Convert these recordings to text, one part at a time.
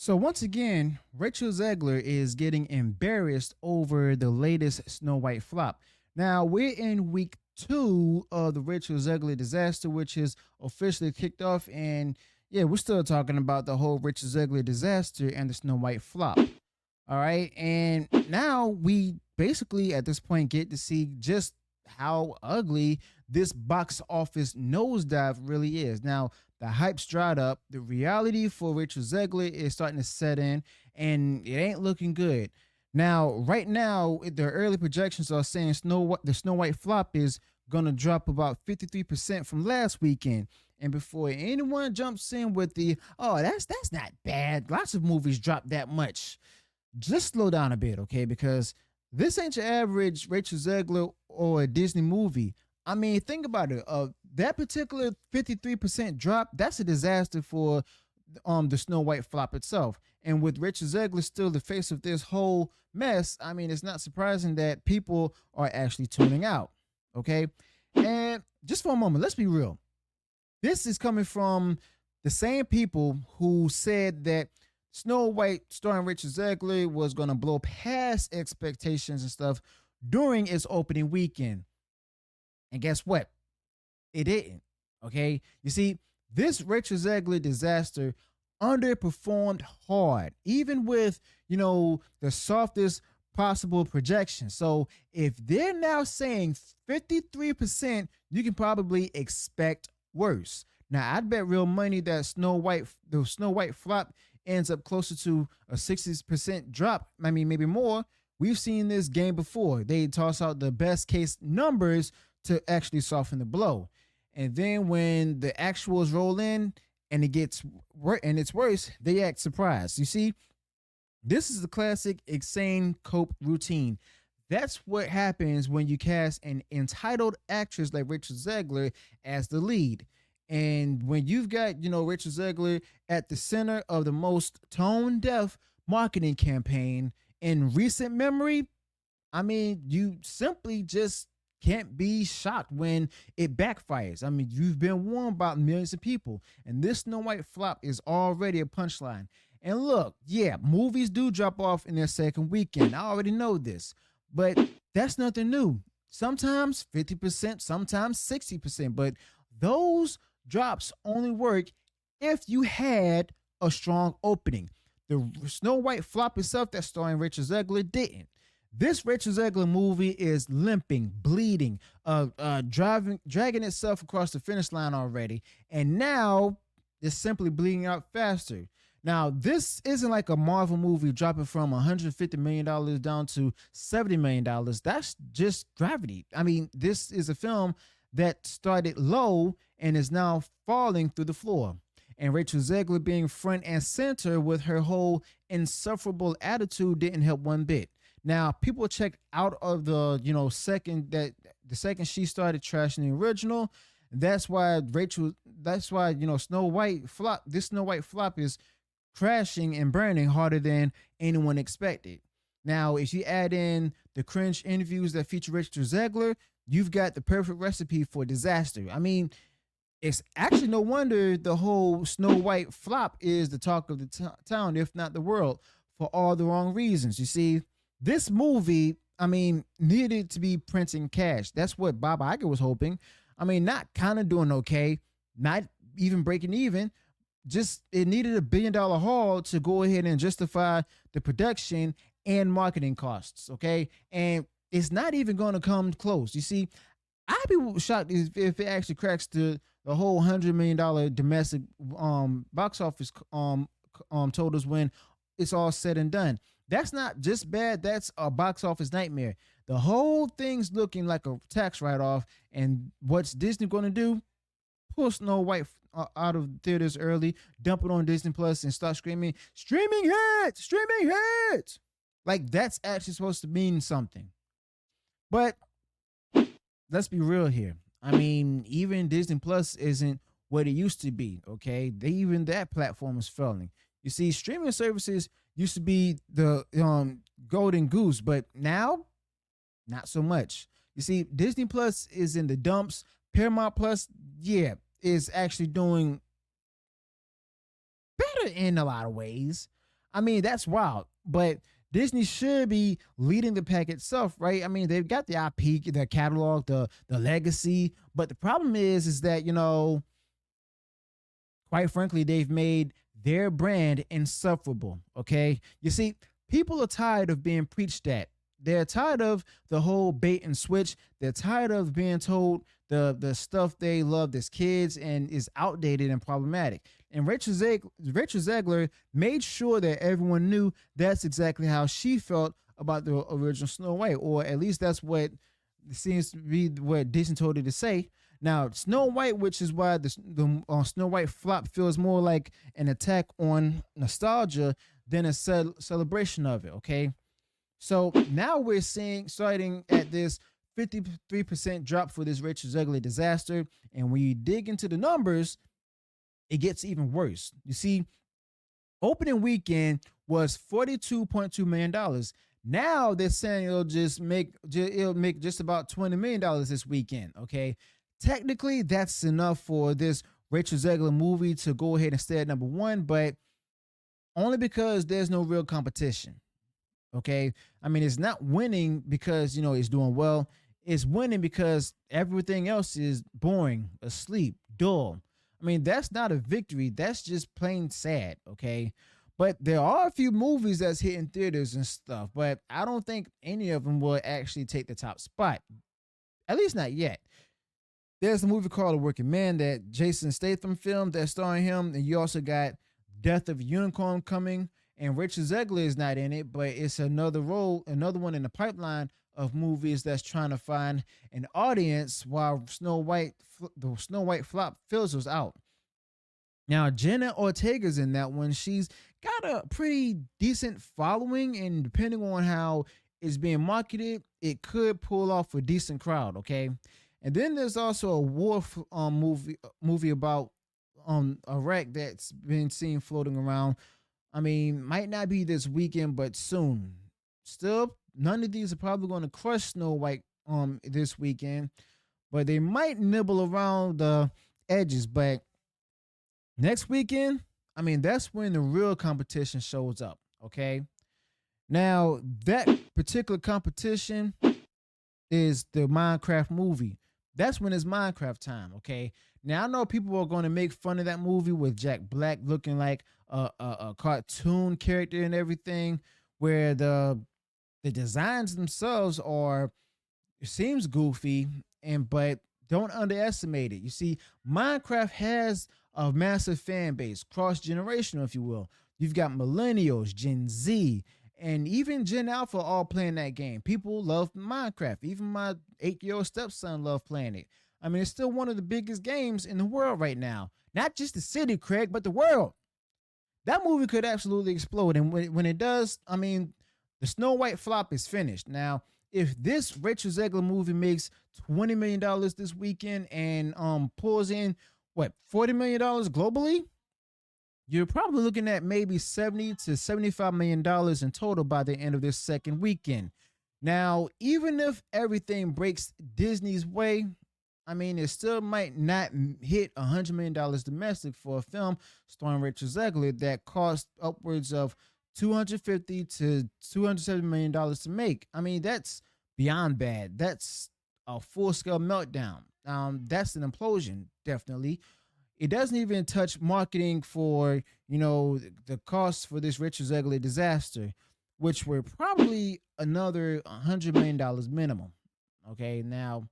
So once again, Rachel Zegler is getting embarrassed over the latest Snow White flop. Now we're in week 2 of the Rachel Zegler disaster, which is officially kicked off, and yeah, we're still talking about the whole Rachel Zegler disaster and the Snow White flop. All right, and now we basically at this point get to see just how ugly this box office nosedive really is. Now, the hype's dried up. The reality for Rachel Zegler is starting to set in, and it ain't looking good. Now, right now, the early projections are saying the Snow White flop is gonna drop about 53% from last weekend. And before anyone jumps in with the that's not bad, lots of movies drop that much. Just slow down a bit, okay? Because this ain't your average Rachel Zegler or a Disney movie. I mean, think about it. That particular 53% drop, that's a disaster for the Snow White flop itself. And with Rachel Zegler still the face of this whole mess, I mean, it's not surprising that people are actually tuning out. Okay? And just for a moment, let's be real. This is coming from the same people who said that Snow White starring Rachel Zegler was going to blow past expectations and stuff during its opening weekend. And guess what? It didn't. Okay? You see, this Rachel Zegler disaster underperformed hard, even with, the softest possible projection. So if they're now saying 53%, you can probably expect worse. Now, I'd bet real money that the Snow White flop ends up closer to a 60% drop. I mean, maybe more. We've seen this game before. They toss out the best case numbers to actually soften the blow. And then when the actuals roll in and it's worse, they act surprised. You see, this is the classic insane cope routine. That's what happens when you cast an entitled actress like Rachel Zegler as the lead. And when you've got, Rachel Zegler at the center of the most tone-deaf marketing campaign in recent memory, I mean, you simply just can't be shocked when it backfires. I mean, you've been warned about millions of people, and this Snow White flop is already a punchline. And look, yeah, movies do drop off in their second weekend. I already know this, but that's nothing new. Sometimes 50%, sometimes 60%, but those drops only work if you had a strong opening. The Snow White flop itself that's starring Rachel Zegler didn't. This Rachel Zegler movie is limping, bleeding, dragging itself across the finish line already, and now it's simply bleeding out faster. Now, this isn't like a Marvel movie dropping from $150 million down to $70 million. That's just gravity. I mean, this is a film that started low and is now falling through the floor. And Rachel Zegler being front and center with her whole insufferable attitude didn't help one bit. Now, people checked out of the second she started trashing the original. That's why Snow White flop. This Snow White flop is crashing and burning harder than anyone expected. Now, if you add in the cringe interviews that feature Rachel Zegler, you've got the perfect recipe for disaster. I mean, it's actually no wonder the whole Snow White flop is the talk of the town, if not the world, for all the wrong reasons. You see, this movie, I mean, needed to be printing cash. That's what Bob Iger was hoping. I mean, not kind of doing okay, not even breaking even. Just it needed $1 billion haul to go ahead and justify the production and marketing costs. Okay, and it's not even going to come close. You see, I'd be shocked if it actually cracks the whole $100 million domestic box office totals when it's all said and done. That's not just bad. That's a box office nightmare. The whole thing's looking like a tax write-off. And what's Disney going to do? Pull Snow White out of theaters early, dump it on Disney Plus, and start screaming, "Streaming hits! Streaming hits!" Like that's actually supposed to mean something. But let's be real here. I mean, even Disney Plus isn't what it used to be. Okay, even that platform is failing. You see, streaming services used to be the golden goose, but now, not so much. You see, Disney Plus is in the dumps. Paramount Plus, yeah, is actually doing better in a lot of ways. I mean, that's wild. But Disney should be leading the pack itself, right? I mean, they've got the IP, the catalog, the legacy. But the problem is that, quite frankly, they've made their brand insufferable. Okay. You see, people are tired of being preached at. They're tired of the whole bait and switch. They're tired of being told the stuff they loved as kids and is outdated and problematic. And Rachel Zegler made sure that everyone knew that's exactly how she felt about the original Snow White, or at least that's what seems to be what Disney told her to say. Now, Snow White, which is why the Snow White flop feels more like an attack on nostalgia than a celebration of it, okay? So now we're starting at this 53% drop for this Rachel Zegler disaster. And when you dig into the numbers, it gets even worse. You see, opening weekend was $42.2 million. Now they're saying it'll make just about $20 million this weekend, okay? Technically, that's enough for this Rachel Zegler movie to go ahead and stay at number one, but only because there's no real competition. Okay. I mean, it's not winning because, it's doing well. It's winning because everything else is boring, asleep, dull. I mean, that's not a victory. That's just plain sad. Okay. But there are a few movies that's hitting theaters and stuff, but I don't think any of them will actually take the top spot. At least not yet. There's a movie called A Working Man that Jason Statham filmed that's starring him. And you also got Death of a Unicorn coming. And Rachel Zegler is not in it, but it's another one in the pipeline of movies that's trying to find an audience while the Snow White flop fizzles out. Now, Jenna Ortega's in that one. She's got a pretty decent following, and depending on how it's being marketed, it could pull off a decent crowd, okay? And then there's also a war movie about Iraq that's been seen floating around. I mean, might not be this weekend, but soon. Still, none of these are probably going to crush Snow White this weekend, but they might nibble around the edges. But next weekend, I mean, that's when the real competition shows up, okay? Now, that particular competition is the Minecraft movie. That's when it's Minecraft time, okay? Now, I know people are going to make fun of that movie with Jack Black looking like a cartoon character and everything, where the designs themselves it seems goofy, but don't underestimate it. You see, Minecraft has a massive fan base, cross-generational, if you will. You've got millennials, Gen Z, and even Gen Alpha all playing that game. People love Minecraft. Even my 8-year-old stepson loved playing it. I mean, it's still one of the biggest games in the world right now. Not just the city, Craig, but the world. That movie could absolutely explode. And when it does, I mean, the Snow White flop is finished. Now, if this Rachel Zegler movie makes $20 million this weekend and pulls in, $40 million globally, you're probably looking at maybe $70 to $75 million in total by the end of this second weekend. Now, even if everything breaks Disney's way, I mean, it still might not hit $100 million domestic for a film starring Rachel Zegler that cost upwards of $250 to $270 million to make. I mean, that's beyond bad. That's a full-scale meltdown. That's an implosion, definitely. It doesn't even touch marketing for, the costs for this Rachel Zegler disaster, which were probably another $100 million minimum. Okay, now,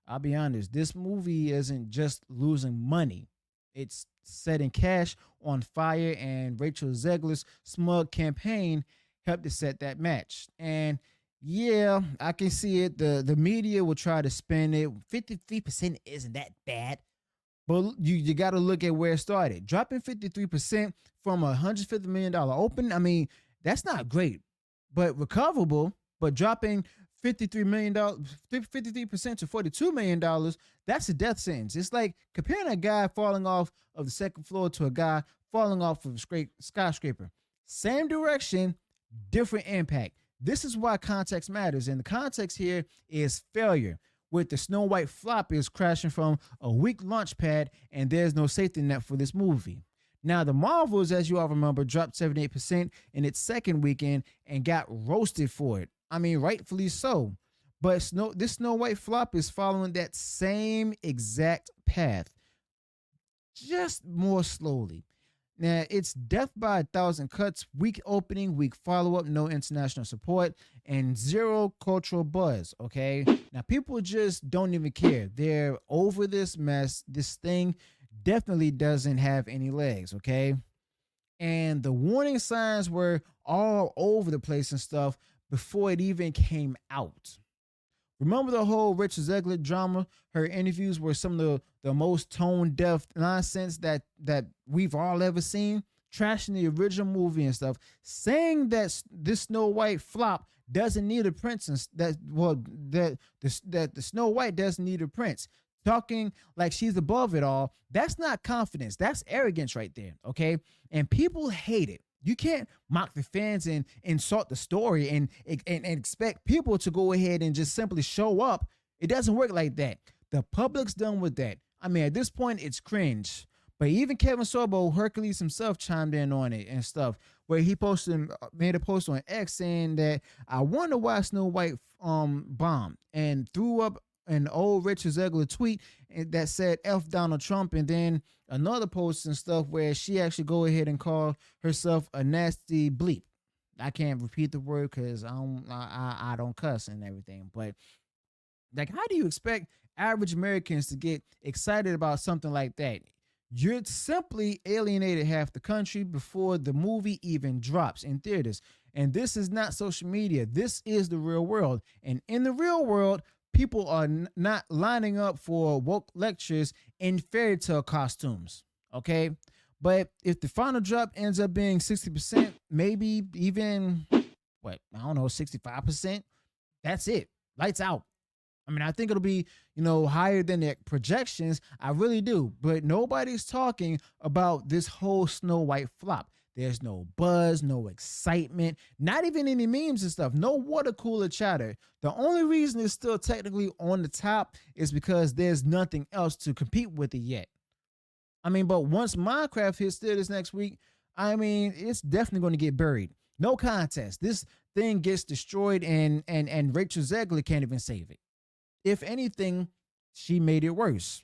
I'll be honest, this movie isn't just losing money. It's setting cash on fire, and Rachel Zegler's smug campaign helped to set that match. And yeah, I can see it. The media will try to spin it. 53% isn't that bad. But you got to look at where it started. Dropping 53% from a $150 million open, I mean, that's not great, but recoverable. But dropping $53% to $42 million, that's a death sentence. It's like comparing a guy falling off of the second floor to a guy falling off of a skyscraper. Same direction, different impact. This is why context matters. And the context here is failure. With the Snow White flop is crashing from a weak launch pad, and there's no safety net for this movie. Now, the Marvels, as you all remember, dropped 78% in its second weekend and got roasted for it. I mean, rightfully so. But this Snow White flop is following that same exact path, just more slowly. Now, it's death by 1,000 cuts, weak opening, weak follow up, no international support, and zero cultural buzz. Okay. Now, people just don't even care. They're over this mess. This thing definitely doesn't have any legs. Okay. And the warning signs were all over the place and stuff before it even came out. Remember the whole Rachel Zegler drama? Her interviews were some of the most tone deaf nonsense that we've all ever seen, trashing the original movie and stuff, saying that this Snow White flop doesn't need a prince, and that the Snow White doesn't need a prince. Talking like she's above it all. That's not confidence. That's arrogance right there. Okay, and people hate it. You can't mock the fans and insult the story and expect people to go ahead and just simply show up. It doesn't work like that. The public's done with that. I mean, at this point, it's cringe. But even Kevin Sorbo, Hercules himself, chimed in on it and stuff, where he made a post on X saying that I wonder why Snow White bombed, and threw up an old Rachel Zegler tweet that said F Donald Trump, and then another post and stuff where she actually go ahead and call herself a nasty bleep. I can't repeat the word because I don't cuss and everything. But like, how do you expect average Americans to get excited about something like that? You're simply alienated half the country before the movie even drops in theaters. And this is not social media. This is the real world. And in the real world, people are not lining up for woke lectures in fairy tale costumes. Okay. But if the final drop ends up being 60%, maybe even, I don't know, 65%, that's it. Lights out. I mean, I think it'll be, higher than the projections. I really do. But nobody's talking about this whole Snow White flop. There's no buzz, no excitement, not even any memes and stuff. No water cooler chatter. The only reason it's still technically on the top is because there's nothing else to compete with it yet. I mean, but once Minecraft hits theaters next week, I mean, it's definitely going to get buried. No contest. This thing gets destroyed, and Rachel Zegler can't even save it. If anything, she made it worse.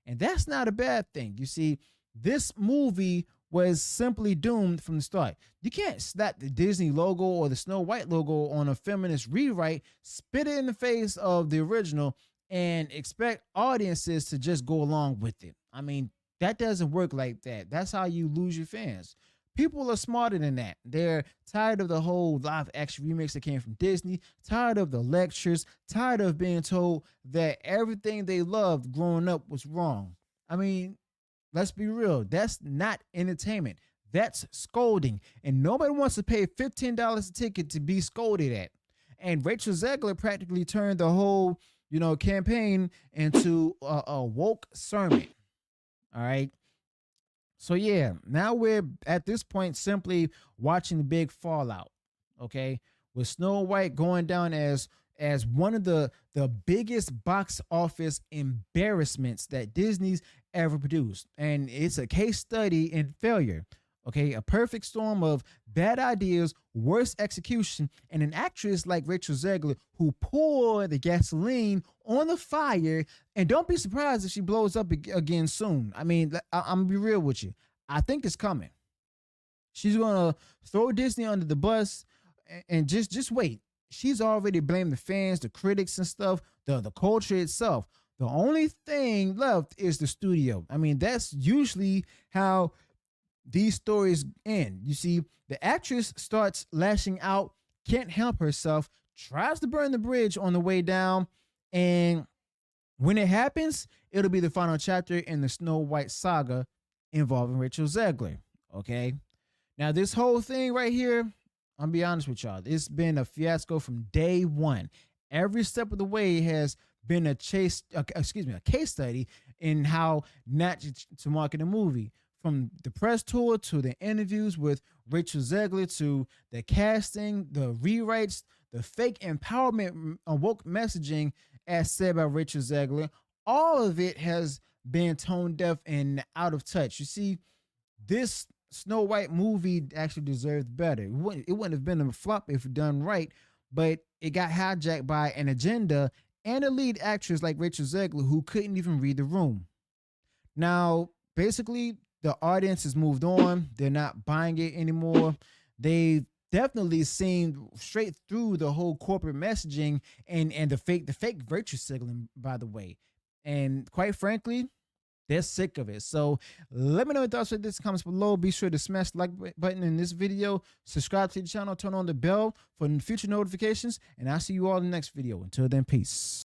And that's not a bad thing. You see, this movie was simply doomed from the start. You can't slap the Disney logo or the Snow White logo on a feminist rewrite, spit it in the face of the original, and expect audiences to just go along with it. I mean, that doesn't work like that. That's how you lose your fans. People are smarter than that. They're tired of the whole live action remix that came from Disney, tired of the lectures, tired of being told that everything they loved growing up was wrong. I mean, let's be real. That's not entertainment. That's scolding. And nobody wants to pay $15 a ticket to be scolded at. And Rachel Zegler practically turned the whole, campaign into a woke sermon. All right. So yeah, now we're at this point simply watching the big fallout. Okay. With Snow White going down as one of the biggest box office embarrassments that Disney's ever produced. And it's a case study in failure. Okay, a perfect storm of bad ideas, worse execution, and an actress like Rachel Zegler who poured the gasoline on the fire. And don't be surprised if she blows up again soon. I mean, I'm gonna be real with you. I think it's coming. She's gonna throw Disney under the bus, and just wait. She's already blamed the fans, the critics, and stuff, the culture itself. The only thing left is the studio. I mean, that's usually how these stories end. You see, the actress starts lashing out, can't help herself, tries to burn the bridge on the way down, and when it happens, it'll be the final chapter in the Snow White saga involving Rachel Zegler. Okay? Now, this whole thing right here, I'll be honest with y'all, it's been a fiasco from day one. Every step of the way has been a case study in how not to market a movie. From the press tour to the interviews with Rachel Zegler to the casting, the rewrites, the fake empowerment woke messaging as said by Rachel Zegler, all of it has been tone deaf and out of touch. You see, this Snow White movie actually deserved better. It wouldn't have been a flop if done right, but it got hijacked by an agenda and a lead actress like Rachel Zegler who couldn't even read the room. Now, basically, the audience has moved on. They're not buying it anymore. They've definitely seen straight through the whole corporate messaging and the fake virtue signaling, by the way. And quite frankly, they're sick of it. So let me know your thoughts with this. Comments below. Be sure to smash the like button in this video. Subscribe to the channel. Turn on the bell for future notifications. And I'll see you all in the next video. Until then, peace.